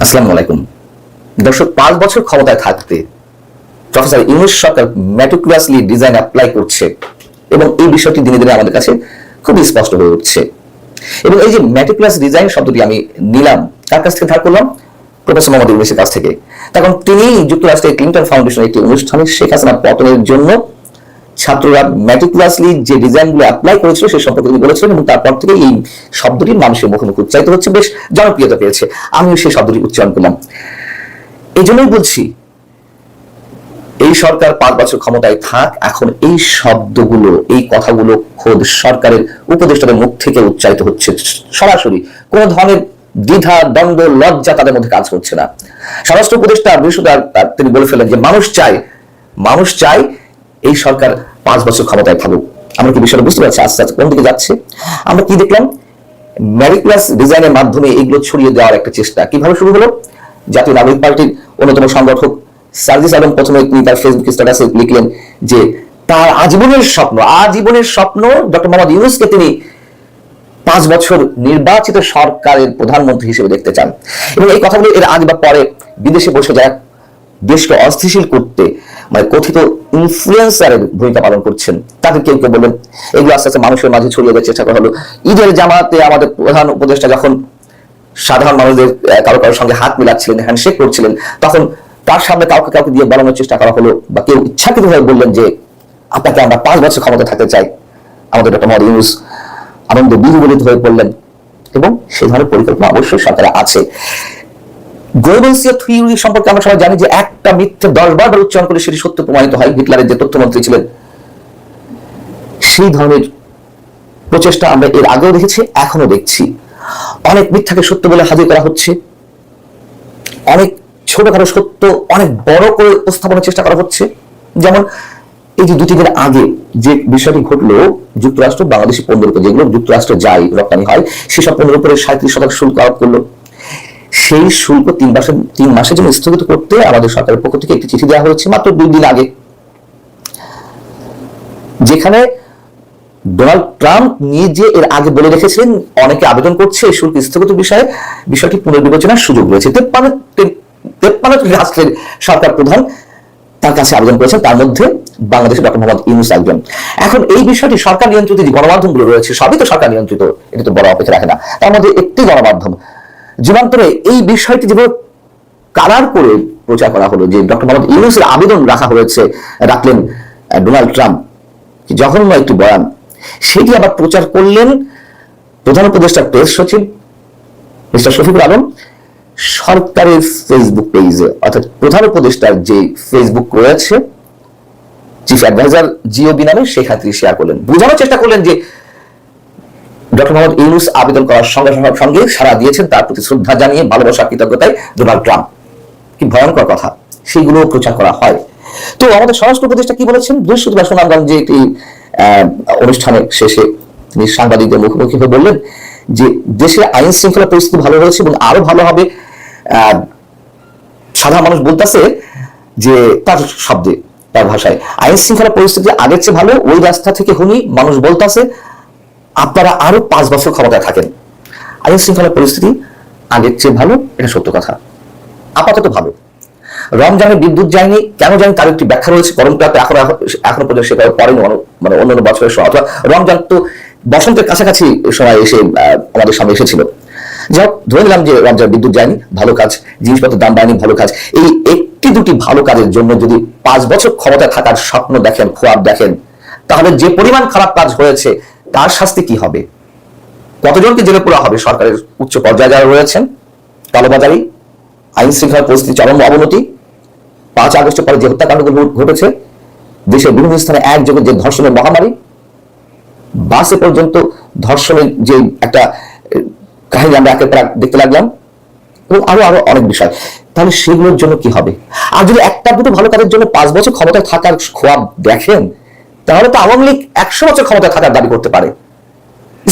আসসালামু আলাইকুম দর্শক, 5 বছর ক্ষমতায় থাকতে প্রফেসর ইউনূস সরকার ম্যাটিকুলাসলি ডিজাইন অ্যাপ্লাই করছে এবং এই বিষয়টি দিনে দিনে আমাদের কাছে খুবই স্পষ্ট হয়ে উঠছে। এবং এই যে ম্যাটিকুলাস ডিজাইন শব্দটি আমি নিলাম কার কাছ থেকে ধার করলাম? প্রফেসর মোহাম্মদ ইউনূসের কাছ থেকে। তখন তিনি যুক্তরাষ্ট্রের ক্লিন্টন ফাউন্ডেশনের একটি অনুষ্ঠানে শেখ হাসিনা পতনের জন্য ছাত্ররা ম্যাটিকুলাসলি যে ডিজাইনগুলো অ্যাপ্লাই করেছিল সে সম্পর্কে তিনি বলেছিলেন এবং তারপর থেকে এই শব্দটি মানুষের মুখে মুখে উচ্চারিত হচ্ছে, বেশ জনপ্রিয়তা পেয়েছে। আমিও সেই শব্দটি উচ্চারণ করলাম। এই জন্যই বলছি, এই সরকার 5 বছর ক্ষমতায় থাক, এখন এই শব্দগুলো, এই কথাগুলো খোদ সরকারের উপদেষ্টাদের মুখ থেকে উচ্চারিত হচ্ছে সরাসরি। কোন ধরনের দ্বিধা, দ্বন্দ্ব, লজ্জা তাদের মধ্যে কাজ করছে না। স্বরাষ্ট্র উপদেষ্টা বৃহস্পতিবার তিনি বলে ফেলেন যে মানুষ চায় এই সরকার 5 বছর ক্ষমতায় থাকুক। আমরা কি বিষয়টা বুঝতে পারছি আস্তে আস্তে কোন দিকে যাচ্ছে? আমরা কি দেখলাম? ম্যাটিকুলাস ডিজাইনের মাধ্যমে এগুলো ছড়িয়ে দেওয়ার একটা চেষ্টা কিভাবে শুরু হলো? জাতীয় নাগরিক পার্টির অন্যতম সংগঠক সার্জিস আলম প্রথমে তিনি তার ফেসবুক স্ট্যাটাসে লিখলেন যে তার আজীবনের স্বপ্ন ডক্টর মোহাম্মদ ইউনূসকে তিনি 5 বছর নির্বাচিত সরকারের প্রধানমন্ত্রী হিসেবে দেখতে চান। এবং এই কথাগুলো এর আগে বা পরে বিদেশে বসে যারা দেশকে অস্থিতিশীল করতে মানে কথিত ইনফ্লুয়েন্সারের ভূমিকা পালন করছেন তাদের কেউ কেউ বললেন, এগুলো আস্তে আস্তে মানুষের মাঝে ছড়িয়ে দেওয়ার চেষ্টা করা হলো। ঈদের জামাতে আমাদের প্রধান উপদেষ্টা যখন সাধারণ মানুষদের কারো সঙ্গে হাত মিলাচ্ছিলেন, হ্যান্ডশেক করছিলেন, তখন তার সামনে কাউকে দিয়ে বলানোর চেষ্টা করা হলো, বা কেউ ইচ্ছাকৃতভাবে বললেন যে আপনাকে আমরা 5 বছর ক্ষমতা থাকতে চাই। আমাদের ডক্টর মোহাম্মদ ইউনূস আনন্দ বিহ্বলিত হয়ে পড়লেন। এবং সেই ধরনের পরিকল্পনা অবশ্যই সরকারে আছে। গোয়েবলসীয় থিওরি সম্পর্কে আমরা সবাই জানি যে একটা মিথ্যে 10 বার উচ্চারণ করে সেটি সত্য প্রমাণিত হয়। হিটলারের যে তথ্যমন্ত্রী ছিলেন, সেই ধরনের প্রচেষ্টা আমরা এর আগেও দেখেছি, এখনো দেখছি। অনেক মিথ্যাকে সত্য বলে হাজির করা হচ্ছে, অনেক ছোটখাটো সত্য অনেক বড় করে উপস্থাপনের চেষ্টা করা হচ্ছে। যেমন এই যে 2-3 দিন আগে যে বিষয়টি ঘটলো, যুক্তরাষ্ট্র বাংলাদেশি পণ্যের উপর যেগুলো যুক্তরাষ্ট্রে যায়, রপ্তানি হয়, সেসব পণ্যের উপরে 37% শুল্ক আরোপ করলো। সেই শুল্ক 3 মাসের জন্য স্থগিত করতে আমাদের সরকারের পক্ষ থেকে একটি চিঠি দেওয়া হয়েছে মাত্র 2 দিন আগে, যেখানে ডোনাল্ড ট্রাম্প নিজে এর আগে বলে রেখেছিলেন অনেকে আবেদন করছে এই শুল্ক স্থগিত বিষয়টি পুনর্বিবেচনার সুযোগ রয়েছে। 53 রাষ্ট্রের সরকার প্রধান তার কাছে আবেদন করেছেন, তার মধ্যে বাংলাদেশের ডক্টর মোহাম্মদ ইউনূস একজন। এখন এই বিষয়টি সরকার নিয়ন্ত্রিত যে গণমাধ্যমগুলো রয়েছে, সবই তো সরকার নিয়ন্ত্রিত, এটা তো বড় অপেক্ষা রাখে না। তার মধ্যে একটি গণমাধ্যম যুগান্তরে এই বিষয়টি যেভাবে কারার করে প্রচার করা হলো যে ডক্টর মোহাম্মদ ইউনূসের আবেদন রাখলেন ডোনাল্ড ট্রাম্প, জঘন্য একটি বয়ান, সেটি আবার প্রচার করলেন প্রধান উপদেষ্টার প্রেস সচিব মিস্টার শফিকুল আলম সরকারের ফেসবুক পেজে। অর্থাৎ প্রধান উপদেষ্টার যে ফেসবুক রয়েছে, চিফ অ্যাডভাইজার জিওবি নামে, সেখানে তিনি শেয়ার করলেন, বোঝানোর চেষ্টা করলেন যে ডক্টর মোহাম্মদ ইউনূস আবেদন করার সঙ্গে সাড়া দিয়েছেন, তার প্রতি শ্রদ্ধা জানিয়ে ভালোবাসা কৃতজ্ঞতায় ডোনাল্ড ট্রাম্প। কি ভয়ঙ্কর কথা! সেগুলো প্রচার করা হয়। তো আমাদের স্বরাষ্ট্র উপদেষ্টা কি বলেছেন? বৃহস্পতিবার সুনামগঞ্জে একটি অনুষ্ঠানের শেষে তিনি সাংবাদিকদের মুখোমুখি হয়ে বললেন যে দেশে আইন শৃঙ্খলা পরিস্থিতি ভালো হয়েছে এবং আরো ভালো হবে। সাধারণ মানুষ বলতেছে যে তার ভাষায় আইন শৃঙ্খলা পরিস্থিতি আগের চেয়ে ভালো। ওই রাস্তা থেকে মানুষ বলতেছে আপনারা আরো 5 বছর ক্ষমতায় থাকেন। আইন শৃঙ্খলা পরিস্থিতি আগের চেয়ে ভালো, এটা সত্য কথা, আপাতত ভালো। রমজানে বিদ্যুৎ যায়নি, কেন যায়নি তার একটি ব্যাখ্যা রয়েছে। গরমটা এখনো পর্যন্ত সেভাবে পড়েনি, মানে অন্যান্য বছরের সময়, অথবা রমজান তো বসন্তের কাছাকাছি সময় এসে আমাদের সামনে এসেছিল। যাই হোক, ধরে নিলাম যে রমজান বিদ্যুৎ যায়নি, ভালো কাজ। জিনিসপত্রের দাম বাড়েনি, ভালো কাজ। এই 1-2টি ভালো কাজের জন্য যদি 5 বছর ক্ষমতায় থাকার স্বপ্ন দেখেন, খোয়াব দেখেন, তাহলে যে পরিমাণ খারাপ কাজ হয়েছে তার শাস্তি কি হবে? কতজনকে জেলে পোড়া হবে? সরকারের উচ্চ পর্যায়ে যারা রয়েছেন, কালোবাজারি, আইন শৃঙ্খলা পরিস্থিতি চরম অবনতি, 5 আগস্টের পরে যে হত্যাকাণ্ডগুলো ঘটেছে, দেশের বিভিন্ন স্থানে একযোগে যে ধর্ষণের মহামারী, বাসে পর্যন্ত ধর্ষণের যে একটা কাহিনী আমরা একের পর দেখতে লাগলাম, এবং আরো অনেক বিষয়। তাহলে সেগুলোর জন্য কি হবে? আর যদি 1-2 ভালো কাজের জন্য 5 বছর ক্ষমতায় থাকার খোয়াব দেখেন, তাহলে তো আওয়ামী লীগ 100 বছর ক্ষমতায় থাকার দাবি করতে পারে।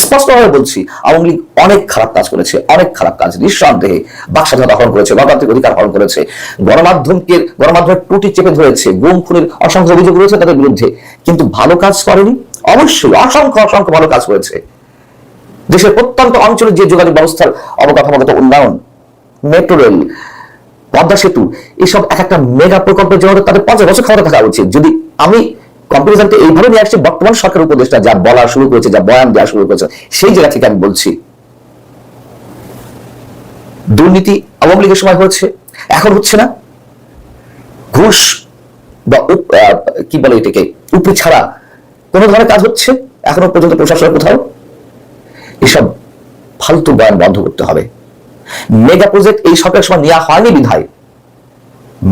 স্পষ্টভাবে বলছি, আওয়ামী লীগ অনেক খারাপ কাজ করেছে, অনেক খারাপ কাজ, নিঃসন্দেহে। বাক স্বাধীনতা হরণ করেছে, গণতান্ত্রিক অধিকার হরণ করেছে, গণমাধ্যমের ত্রুটি চেপে ধরেছে, গুম খুনের অসংখ্য অভিযোগ রয়েছে তাদের বিরুদ্ধে, কিন্তু ভালো কাজ করেনি। অবশ্যই অসংখ্য ভালো কাজ করেছে। দেশের প্রত্যন্ত অঞ্চলে যে যোগাযোগ ব্যবস্থার অবকাঠামোগত উন্নয়ন, মেট্রো রেল, পদ্মা সেতু, এসব এক একটা মেগা প্রকল্পের জন্য তাদের 50 বছর ক্ষমতা থাকা উচিত। যদি আমি কম্পারিজনকে এইভাবে নিয়ে আসছি, বর্তমান সরকার উপদেষ্টা যা বলা শুরু করেছে, যা বয়ান দেওয়া শুরু করেছে, সেই জায়গা থেকে আমি বলছি দুর্নীতি আওয়ামী লীগের সময় হয়েছে, এখন হচ্ছে না। ঘুষ বা কি বলে এটাকে, উপরি ছাড়া কোন ধরনের কাজ হচ্ছে এখনো পর্যন্ত প্রশাসনের কোথাও। এসব ফালতু বয়ান বন্ধ করতে হবে। মেগা প্রজেক্ট এই সরকারের সময় নেওয়া হয়নি বিধায়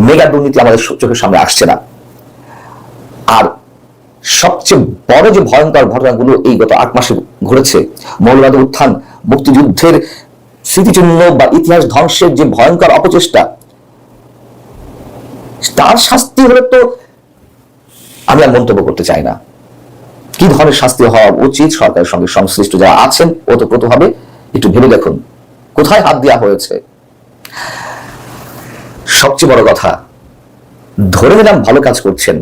মেগা দুর্নীতি আমাদের চোখের সামনে আসছে না। আর সবচেয়ে বড় যে ভয়ঙ্কর ঘটনাগুলো এই গত 8 মাসে ঘটেছে, মৌলবাদী উত্থান, মুক্তিযুদ্ধের স্মৃতিচিহ্ন বা ইতিহাস ধ্বংসের যে ভয়ঙ্কর অপচেষ্টা, তার শাস্তি হলে তো আমি আর মন্তব্য করতে চাই না। কি ধরনের শাস্তি হওয়া উচিত সরকারের সঙ্গে সংশ্লিষ্ট যারা আছেন ওতপ্রোতভাবে একটু ভেবে দেখুন কোথায় হাত দেওয়া হয়েছে। সবচেয়ে বড় কথা, ধরে নিলাম ভালো কাজ করছেন,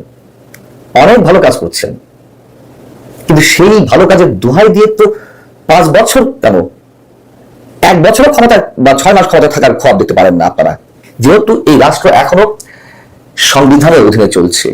অনেক ভালো কাজ করছেন, কিন্তু সেই ভালো কাজের দোহাই দিয়ে তো 5 বছর কেন 1 বছরের ক্ষমতা বা 6 মাস ক্ষমতা থাকার খোয়াব দিতে পারেন না আপনারা। যেহেতু এই রাষ্ট্র এখনো সংবিধানের অধীনে চলছে,